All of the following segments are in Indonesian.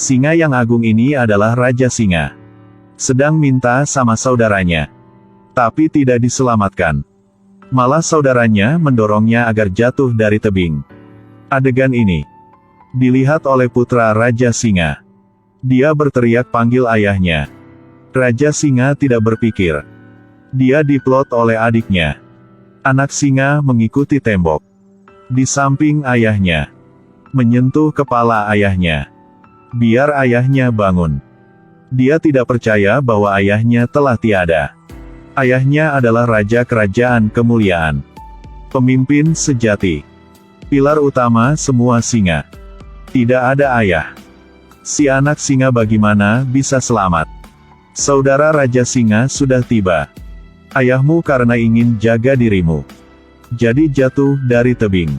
Singa yang agung ini adalah Raja Singa. Sedang minta sama saudaranya. Tapi tidak diselamatkan. Malah saudaranya mendorongnya agar jatuh dari tebing. Adegan ini dilihat oleh putra Raja Singa. Dia berteriak panggil ayahnya. Raja Singa tidak berpikir. Dia diplot oleh adiknya. Anak singa mengikuti tembok. Di samping ayahnya. Menyentuh kepala ayahnya. Biar ayahnya bangun. Dia tidak percaya bahwa ayahnya telah tiada. Ayahnya adalah Raja Kerajaan Kemuliaan. Pemimpin sejati. Pilar utama semua singa. Tidak ada ayah. Si anak singa bagaimana bisa selamat? Saudara Raja Singa sudah tiba. Ayahmu karena ingin jaga dirimu. Jadi jatuh dari tebing.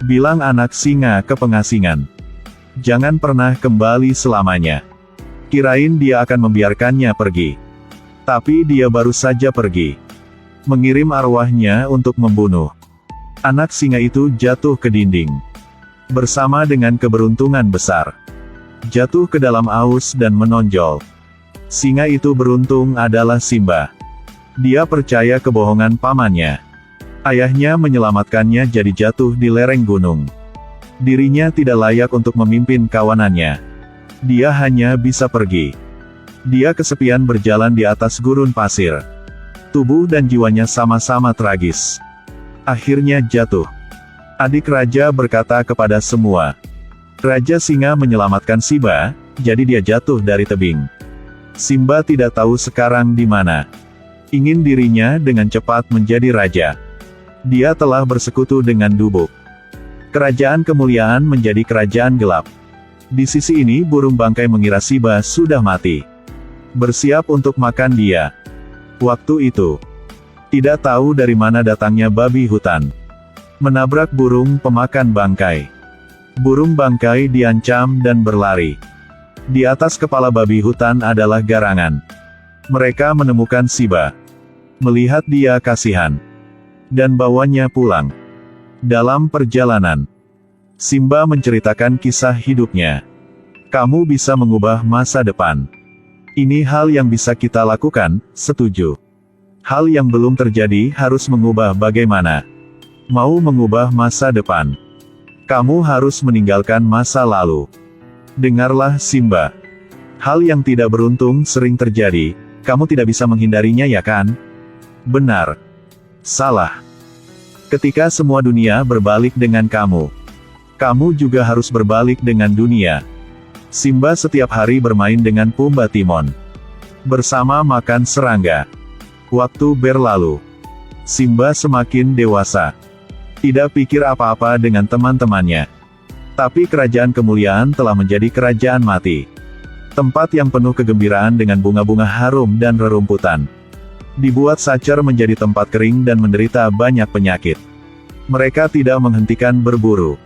Bilang anak singa ke pengasingan. Jangan pernah kembali selamanya. Kirain dia akan membiarkannya pergi. Tapi dia baru saja pergi. Mengirim arwahnya untuk membunuh. Anak singa itu jatuh ke dinding. Bersama dengan keberuntungan besar. Jatuh ke dalam aus dan menonjol. Singa itu beruntung adalah Simba. Dia percaya kebohongan pamannya. Ayahnya menyelamatkannya jadi jatuh di lereng gunung. Dirinya tidak layak untuk memimpin kawanannya. Dia hanya bisa pergi. Dia kesepian berjalan di atas gurun pasir. Tubuh dan jiwanya sama-sama tragis. Akhirnya jatuh. Adik raja berkata kepada semua. Raja Singa menyelamatkan Simba, jadi dia jatuh dari tebing. Simba tidak tahu sekarang di mana. Ingin dirinya dengan cepat menjadi raja. Dia telah bersekutu dengan Dubuk. Kerajaan Kemuliaan menjadi kerajaan gelap. Di sisi ini burung bangkai mengira Simba sudah mati. Bersiap untuk makan dia. Waktu itu, tidak tahu dari mana datangnya babi hutan. Menabrak burung pemakan bangkai. Burung bangkai diancam dan berlari. Di atas kepala babi hutan adalah garangan. Mereka menemukan Simba. Melihat dia kasihan. Dan bawanya pulang. Dalam perjalanan, Simba menceritakan kisah hidupnya. Kamu bisa mengubah masa depan. Ini hal yang bisa kita lakukan, setuju. Hal yang belum terjadi harus mengubah bagaimana. Mau mengubah masa depan. Kamu harus meninggalkan masa lalu. Dengarlah Simba. Hal yang tidak beruntung sering terjadi, kamu tidak bisa menghindarinya ya kan? Benar. Salah. Ketika semua dunia berbalik dengan kamu. Kamu juga harus berbalik dengan dunia. Simba setiap hari bermain dengan Pumba Timon. Bersama makan serangga. Waktu berlalu. Simba semakin dewasa. Tidak pikir apa-apa dengan teman-temannya. Tapi kerajaan kemuliaan telah menjadi kerajaan mati. Tempat yang penuh kegembiraan dengan bunga-bunga harum dan rerumputan. Dibuat Sacer menjadi tempat kering dan menderita banyak penyakit. Mereka tidak menghentikan berburu.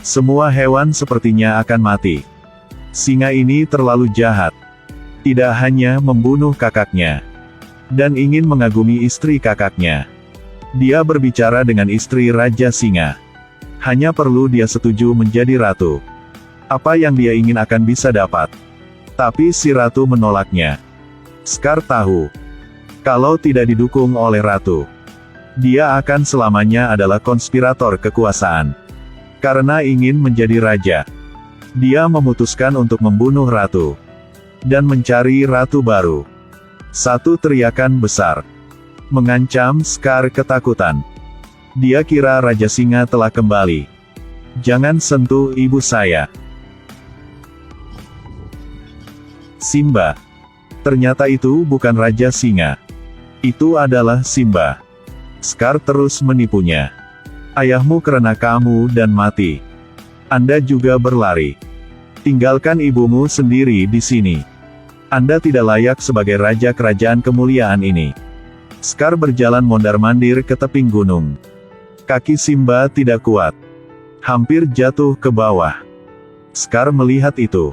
Semua hewan sepertinya akan mati. Singa ini terlalu jahat. Tidak hanya membunuh kakaknya. Dan ingin mengagumi istri kakaknya. Dia berbicara dengan istri Raja Singa. Hanya perlu dia setuju menjadi ratu. Apa yang dia ingin akan bisa dapat. Tapi si ratu menolaknya. Scar tahu. Kalau tidak didukung oleh ratu. Dia akan selamanya adalah konspirator kekuasaan. Karena ingin menjadi raja. Dia memutuskan untuk membunuh ratu. Dan mencari ratu baru. Satu teriakan besar. Mengancam Scar ketakutan. Dia kira Raja Singa telah kembali. Jangan sentuh ibu saya. Simba. Ternyata itu bukan Raja Singa. Itu adalah Simba. Scar terus menipunya. Ayahmu karena kamu dan mati. Anda juga berlari. Tinggalkan ibumu sendiri di sini. Anda tidak layak sebagai raja kerajaan kemuliaan ini. Scar berjalan mondar-mandir ke tebing gunung. Kaki Simba tidak kuat. Hampir jatuh ke bawah. Scar melihat itu.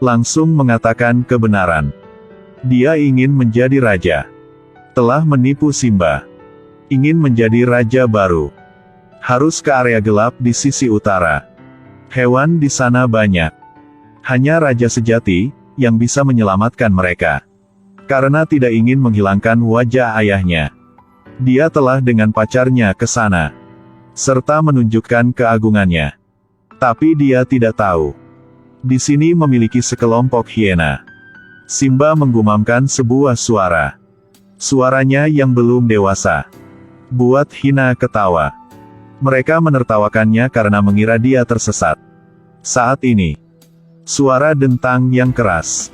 Langsung mengatakan kebenaran. Dia ingin menjadi raja. Telah menipu Simba. Ingin menjadi raja baru. Harus ke area gelap di sisi utara. Hewan di sana banyak. Hanya raja sejati yang bisa menyelamatkan mereka. Karena tidak ingin menghilangkan wajah ayahnya, dia telah dengan pacarnya ke sana, serta menunjukkan keagungannya. Tapi dia tidak tahu, di sini memiliki sekelompok hiena. Simba menggumamkan sebuah suara. Suaranya yang belum dewasa buat hina ketawa. Mereka menertawakannya karena mengira dia tersesat. Saat ini, suara dentang yang keras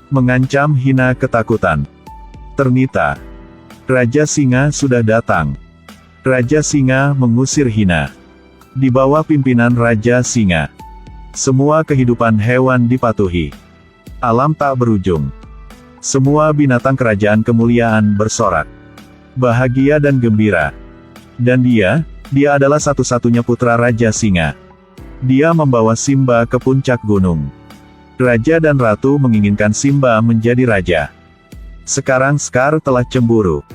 mengancam hina ketakutan. Ternyata, Raja Singa sudah datang. Raja Singa mengusir hina. Di bawah pimpinan Raja Singa, semua kehidupan hewan dipatuhi. Alam tak berujung. Semua binatang kerajaan kemuliaan bersorak bahagia dan gembira. Dan dia adalah satu-satunya putra Raja Singa. Dia membawa Simba ke puncak gunung. Raja dan Ratu menginginkan Simba menjadi raja. Sekarang Scar telah cemburu.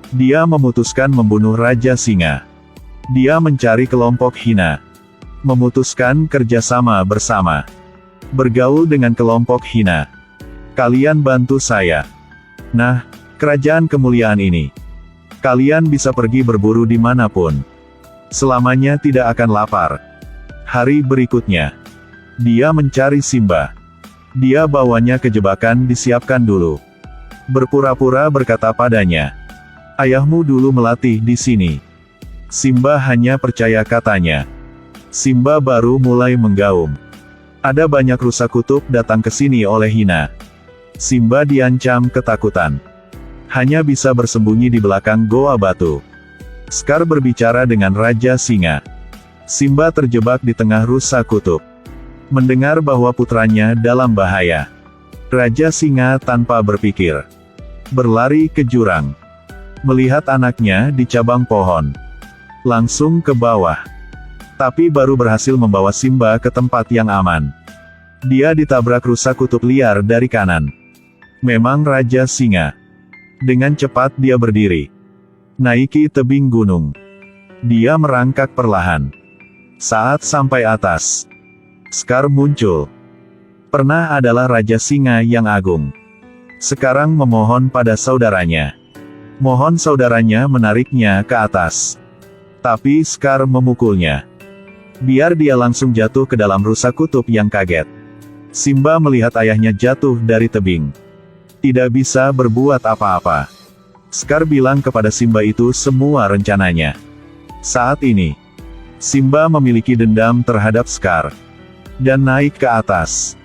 Dia memutuskan membunuh Raja Singa. Dia mencari kelompok hina. Memutuskan kerjasama bersama. Bergaul dengan kelompok hina. Kalian bantu saya. Nah, kerajaan kemuliaan ini. Kalian bisa pergi berburu dimanapun. Selamanya tidak akan lapar. Hari berikutnya, dia mencari Simba. Dia bawanya ke jebakan disiapkan dulu. Berpura-pura berkata padanya, "Ayahmu dulu melatih di sini." Simba hanya percaya katanya. Simba baru mulai menggaum. Ada banyak rusa kutub datang ke sini oleh hina. Simba diancam ketakutan. Hanya bisa bersembunyi di belakang goa batu. Scar berbicara dengan Raja Singa. Simba terjebak di tengah rusa kutub. Mendengar bahwa putranya dalam bahaya, Raja Singa tanpa berpikir berlari ke jurang. Melihat anaknya di cabang pohon, langsung ke bawah. Tapi baru berhasil membawa Simba ke tempat yang aman. Dia ditabrak rusa kutub liar dari kanan. Memang Raja Singa. Dengan cepat dia berdiri. Naiki tebing gunung. Dia merangkak perlahan. Saat sampai atas, Scar muncul. Pernah adalah Raja Singa yang agung. Sekarang memohon pada saudaranya. Mohon saudaranya menariknya ke atas. Tapi Scar memukulnya. Biar dia langsung jatuh ke dalam rusa kutub yang kaget. Simba melihat ayahnya jatuh dari tebing. Tidak bisa berbuat apa-apa. Scar bilang kepada Simba itu semua rencananya. Saat ini, Simba memiliki dendam terhadap Scar. Dan naik ke atas.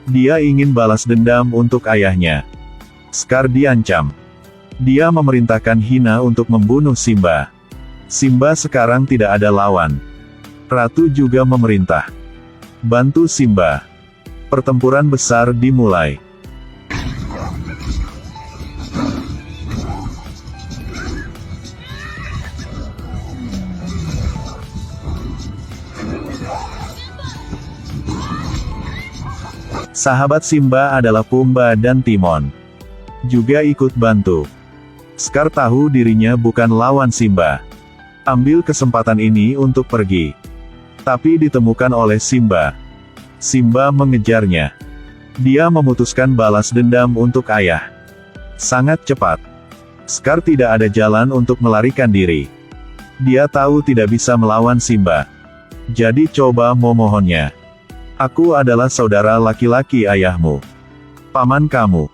Dia ingin balas dendam untuk ayahnya. Scar diancam. Dia memerintahkan hina untuk membunuh Simba. Simba sekarang tidak ada lawan. Ratu juga memerintah. Bantu Simba. Pertempuran besar dimulai. Sahabat Simba adalah Pumba dan Timon. Juga ikut bantu. Scar tahu dirinya bukan lawan Simba. Ambil kesempatan ini untuk pergi. Tapi ditemukan oleh Simba. Simba mengejarnya. Dia memutuskan balas dendam untuk ayah. Sangat cepat. Scar tidak ada jalan untuk melarikan diri. Dia tahu tidak bisa melawan Simba. Jadi coba memohonnya. Aku adalah saudara laki-laki ayahmu. Paman kamu.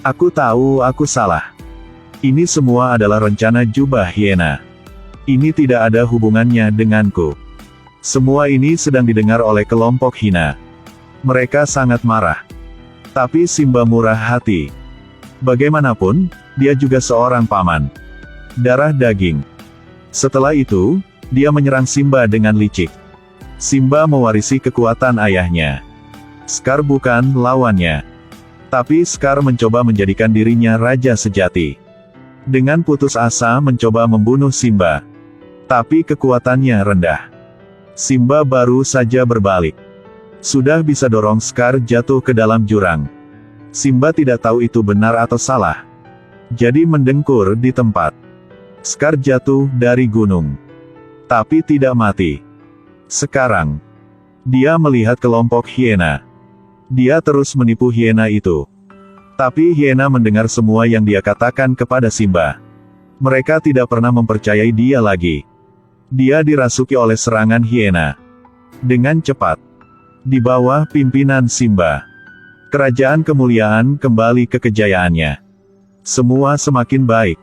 Aku tahu aku salah. Ini semua adalah rencana jubah hiena. Ini tidak ada hubungannya denganku. Semua ini sedang didengar oleh kelompok hina. Mereka sangat marah. Tapi Simba murah hati. Bagaimanapun, dia juga seorang paman. Darah daging. Setelah itu, dia menyerang Simba dengan licik. Simba mewarisi kekuatan ayahnya. Scar bukan lawannya. Tapi Scar mencoba menjadikan dirinya raja sejati. Dengan putus asa mencoba membunuh Simba. Tapi kekuatannya rendah. Simba baru saja berbalik. Sudah bisa dorong Scar jatuh ke dalam jurang. Simba tidak tahu itu benar atau salah. Jadi mendengkur di tempat. Scar jatuh dari gunung. Tapi tidak mati. Sekarang, dia melihat kelompok hiena. Dia terus menipu hiena itu. Tapi hiena mendengar semua yang dia katakan kepada Simba. Mereka tidak pernah mempercayai dia lagi. Dia dirasuki oleh serangan hiena. Dengan cepat. Di bawah pimpinan Simba, kerajaan kemuliaan kembali ke kejayaannya. Semua semakin baik.